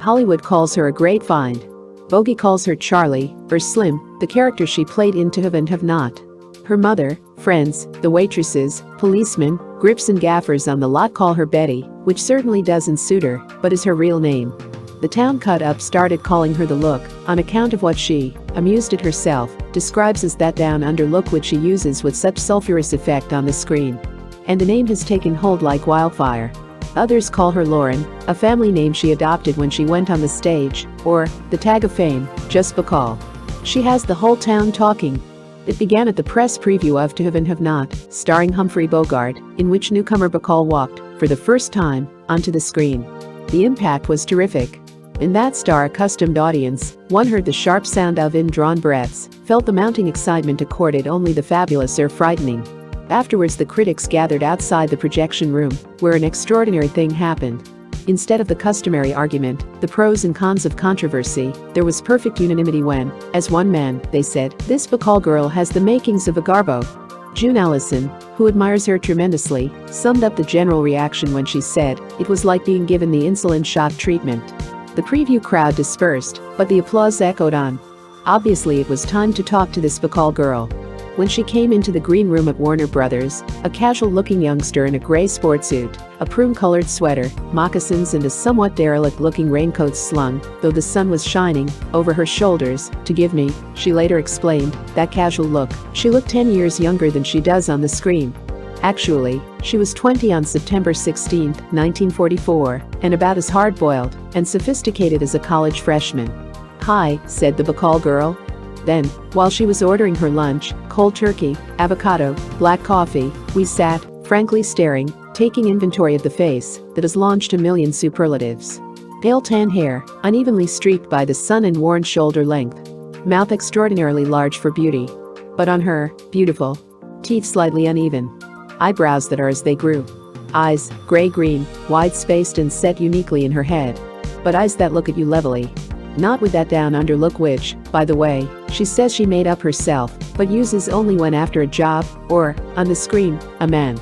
Hollywood calls her a great find. Bogey calls her Charlie, or Slim, the character she played in To Have and Have Not. Her mother, friends, the waitresses, policemen, grips and gaffers on the lot call her Betty, which certainly doesn't suit her, but is her real name. The town cut-up started calling her the Look, on account of what she, amused at herself, describes as that down-under look which she uses with such sulphurous effect on the screen. And the name has taken hold like wildfire. Others call her Lauren, a family name she adopted when she went on the stage, or, the tag of fame, just Bacall. She has the whole town talking. It began at the press preview of To Have and Have Not, starring Humphrey Bogart, in which newcomer Bacall walked, for the first time, onto the screen. The impact was terrific. In that star-accustomed audience, one heard the sharp sound of indrawn breaths, felt the mounting excitement accorded only the fabulous or frightening. Afterwards the critics gathered outside the projection room, where an extraordinary thing happened. Instead of the customary argument, the pros and cons of controversy, there was perfect unanimity when, as one man, they said, "This Bacall girl has the makings of a garbo." June Allison, who admires her tremendously, summed up the general reaction when she said, "It was like being given the insulin shot treatment." The preview crowd dispersed, but the applause echoed on. Obviously it was time to talk to this Bacall girl. When she came into the green room at Warner Brothers, a casual-looking youngster in a gray sportsuit, a prune-colored sweater, moccasins and a somewhat derelict-looking raincoat slung, though the sun was shining, over her shoulders, to give me, she later explained, that casual look. She looked 10 years younger than she does on the screen. Actually, she was 20 on September 16, 1944, and about as hard-boiled and sophisticated as a college freshman. "Hi," said the Bacall girl. Then, while she was ordering her lunch, cold turkey, avocado, black coffee, we sat, frankly staring, taking inventory of the face that has launched a million superlatives. Pale tan hair, unevenly streaked by the sun and worn shoulder length. Mouth extraordinarily large for beauty. But on her, beautiful. Teeth slightly uneven. Eyebrows that are as they grew. Eyes, gray-green, wide-spaced and set uniquely in her head. But eyes that look at you levelly. Not with that down-under look which, by the way, she says she made up herself, but uses only when after a job, or, on the screen, a man.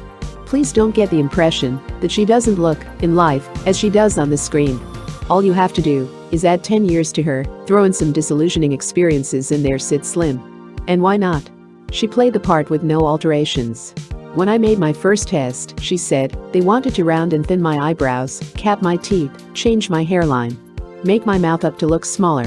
Please don't get the impression that she doesn't look, in life, as she does on the screen. All you have to do is add 10 years to her, throw in some disillusioning experiences in there, sit Slim. And why not? She played the part with no alterations. "When I made my first test," she said, "they wanted to round and thin my eyebrows, cap my teeth, change my hairline. Make my mouth up to look smaller.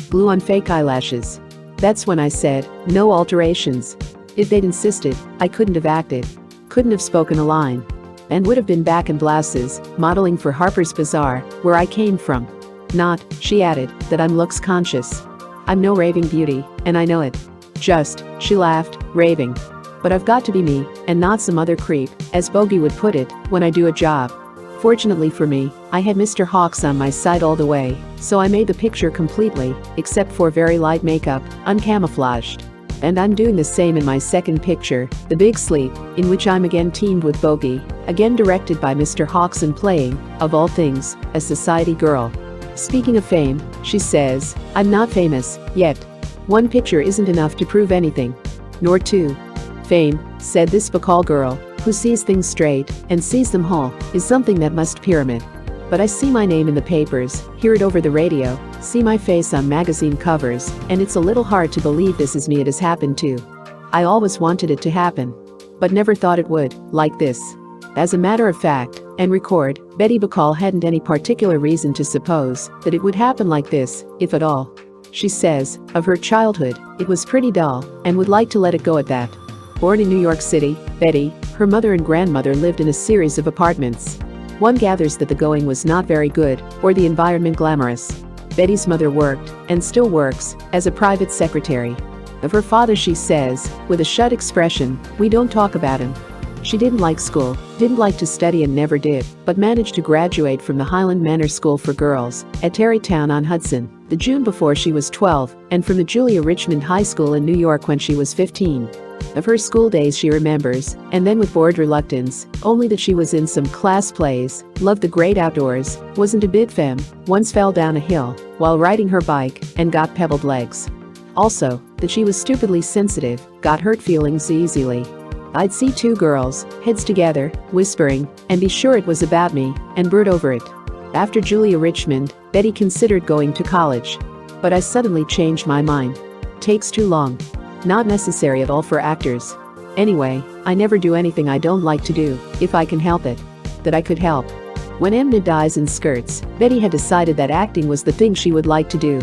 Glue on fake eyelashes. That's when I said, no alterations. If they'd insisted, I couldn't have acted. Couldn't have spoken a line. And would have been back in blouses, modeling for Harper's Bazaar, where I came from. Not," she added, "that I'm looks conscious. I'm no raving beauty, and I know it. Just," she laughed, "raving. But I've got to be me, and not some other creep, as Bogey would put it, when I do a job." Fortunately for me, I had Mr. Hawks on my side all the way, so I made the picture completely, except for very light makeup, uncamouflaged. And I'm doing the same in my second picture, The Big Sleep, in which I'm again teamed with Bogey, again directed by Mr. Hawks and playing, of all things, a society girl. Speaking of fame, she says, "I'm not famous, yet. One picture isn't enough to prove anything. Nor two. Fame," said this Bacall girl, who sees things straight and sees them whole, "is something that must pyramid. But I see my name in the papers, hear it over the radio, see my face on magazine covers, and it's a little hard to believe this is me it has happened to. I always wanted it to happen. But never thought it would, like this." As a matter of fact, and record, Betty Bacall hadn't any particular reason to suppose that it would happen like this, if at all. She says, of her childhood, it was pretty dull, and would like to let it go at that. Born in New York City, Betty, her mother and grandmother lived in a series of apartments. One gathers that the going was not very good, or the environment glamorous. Betty's mother worked, and still works, as a private secretary. Of her father she says, with a shut expression, "We don't talk about him." She didn't like school, didn't like to study and never did, but managed to graduate from the Highland Manor School for Girls, at Tarrytown-on-Hudson, the June before she was 12, and from the Julia Richmond High School in New York when she was 15. Of her school days she remembers, and then with bored reluctance, only that she was in some class plays, loved the great outdoors, wasn't a bit femme, once fell down a hill while riding her bike and got pebbled legs. Also, that she was stupidly sensitive, got hurt feelings easily. I'd see two girls, heads together, whispering, and be sure it was about me, and brood over it. After Julia Richmond, Betty considered going to college. But I suddenly changed my mind. Takes too long. Not necessary at all for actors. Anyway, I never do anything I don't like to do, if I can help it. That I could help. When Emma dies in skirts, Betty had decided that acting was the thing she would like to do.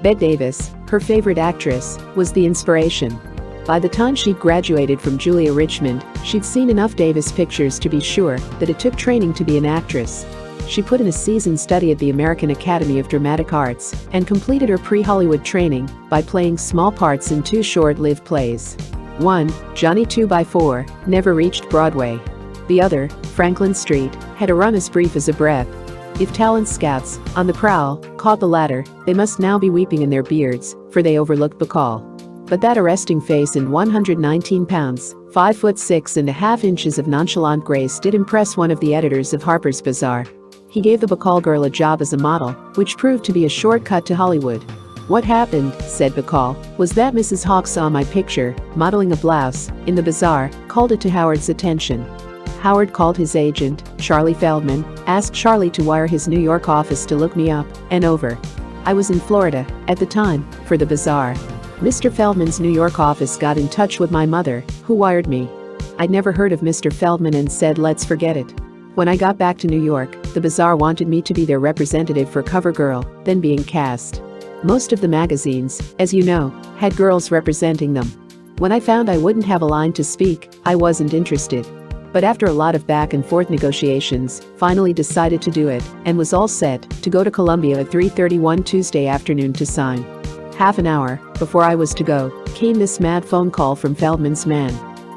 Bette Davis, her favorite actress, was the inspiration. By the time she'd graduated from Julia Richmond, she'd seen enough Davis pictures to be sure that it took training to be an actress. She put in a seasoned study at the American Academy of Dramatic Arts and completed her pre-Hollywood training by playing small parts in 2 short-lived plays. One, Johnny 2x4, never reached Broadway. The other, Franklin Street, had a run as brief as a breath. If talent scouts, on the prowl, caught the latter, they must now be weeping in their beards, for they overlooked Bacall. But that arresting face and 119 pounds, 5'6.5 inches of nonchalant grace did impress one of the editors of Harper's Bazaar. He gave the Bacall girl a job as a model, which proved to be a shortcut to Hollywood. "What happened," said Bacall, "was that Mrs. Hawks saw my picture, modeling a blouse, in the bazaar, called it to Howard's attention. Howard called his agent, Charlie Feldman, asked Charlie to wire his New York office to look me up and over. I was in Florida, at the time, for the bazaar. Mr. Feldman's New York office got in touch with my mother, who wired me. I'd never heard of Mr. Feldman and said let's forget it. When I got back to New York, the bazaar wanted me to be their representative for CoverGirl, then being cast. Most of the magazines, as you know, had girls representing them. When I found I wouldn't have a line to speak, I wasn't interested. But after a lot of back and forth negotiations, finally decided to do it and was all set to go to Columbia at 3:31 Tuesday afternoon to sign. Half an hour before I was to go, came this mad phone call from Feldman's man.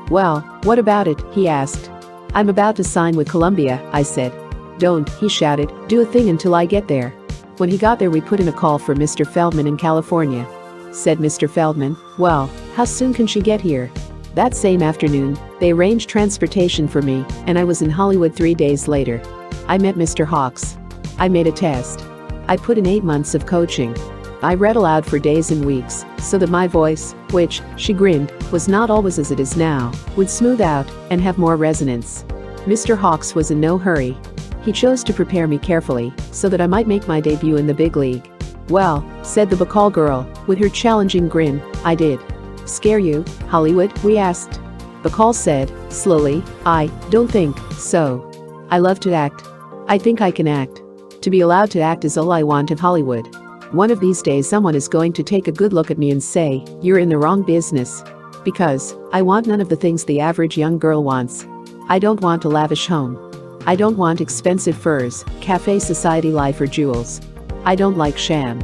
"Well, what about it?" he asked. "I'm about to sign with Columbia," I said. "Don't," he shouted, "do a thing until I get there." When he got there, we put in a call for Mr. Feldman in California. Said Mr. Feldman, "Well, how soon can she get here?" That same afternoon, they arranged transportation for me, and I was in Hollywood 3 days later. I met Mr. Hawks. I made a test. I put in 8 months of coaching. I read aloud for days and weeks, so that my voice, which, she grinned, was not always as it is now, would smooth out and have more resonance. Mr. Hawks was in no hurry. He chose to prepare me carefully, so that I might make my debut in the big league. "Well," said the Bacall girl, with her challenging grin, "I did." "Scare you, Hollywood?" we asked. Bacall said, slowly, "I don't think so. I love to act. I think I can act. To be allowed to act is all I want of Hollywood. One of these days someone is going to take a good look at me and say, you're in the wrong business. Because I want none of the things the average young girl wants. I don't want a lavish home. I don't want expensive furs, cafe society life or jewels. I don't like sham.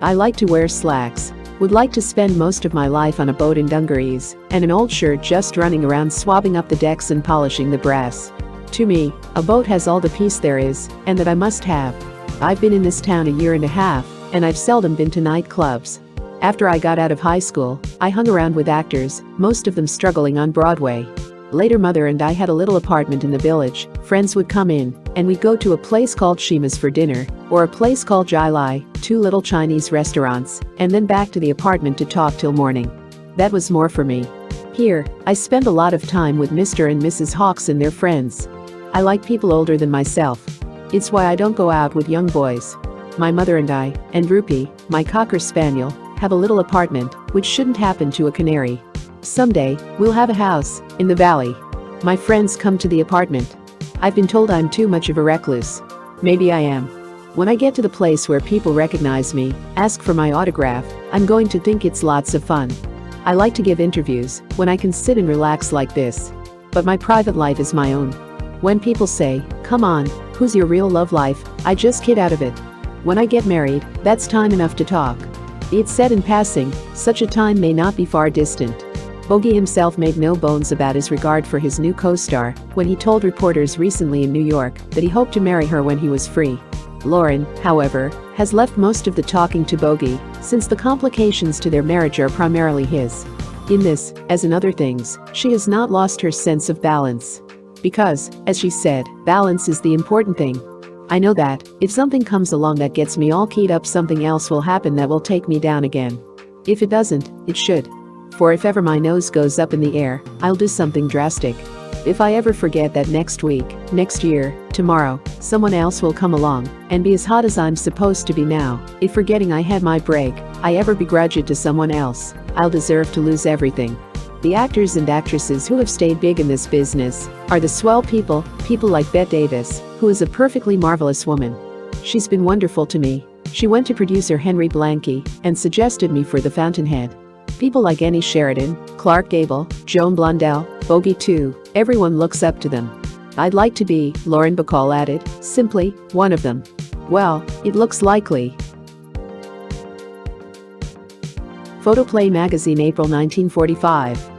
I like to wear slacks. Would like to spend most of my life on a boat in dungarees and an old shirt just running around swabbing up the decks and polishing the brass. To me, a boat has all the peace there is and that I must have. I've been in this town a year and a half and I've seldom been to nightclubs. After I got out of high school, I hung around with actors, most of them struggling on Broadway. Later Mother and I had a little apartment in the village. Friends would come in, and we'd go to a place called Shima's for dinner, or a place called Jai Lai, 2 little Chinese restaurants, and then back to the apartment to talk till morning. That was more for me. Here, I spend a lot of time with Mr. and Mrs. Hawks and their friends. I like people older than myself. It's why I don't go out with young boys. My mother and I, and Rupi, my Cocker Spaniel, have a little apartment, which shouldn't happen to a canary. Someday, we'll have a house, in the valley. My friends come to the apartment. I've been told I'm too much of a recluse. Maybe I am. When I get to the place where people recognize me, ask for my autograph, I'm going to think it's lots of fun. I like to give interviews, when I can sit and relax like this. But my private life is my own. When people say, come on, who's your real love life, I just kid out of it. When I get married, that's time enough to talk. It's said in passing, such a time may not be far distant. Bogey himself made no bones about his regard for his new co-star when he told reporters recently in New York that he hoped to marry her when he was free. Lauren, however, has left most of the talking to Bogey, since the complications to their marriage are primarily his. In this, as in other things, she has not lost her sense of balance. Because, as she said, balance is the important thing. I know that, if something comes along that gets me all keyed up, something else will happen that will take me down again. If it doesn't, it should. For if ever my nose goes up in the air, I'll do something drastic. If I ever forget that next week, next year, tomorrow, someone else will come along and be as hot as I'm supposed to be now, if forgetting I had my break, I ever begrudge it to someone else, I'll deserve to lose everything. The actors and actresses who have stayed big in this business are the swell people like Bette Davis, who is a perfectly marvelous woman. She's been wonderful to me. She went to producer Henry Blanke and suggested me for The Fountainhead. People like Annie Sheridan, Clark Gable, Joan Blundell, Bogey too, everyone looks up to them. I'd like to be, Lauren Bacall added, simply, one of them. Well, it looks likely. Photoplay magazine, April 1945.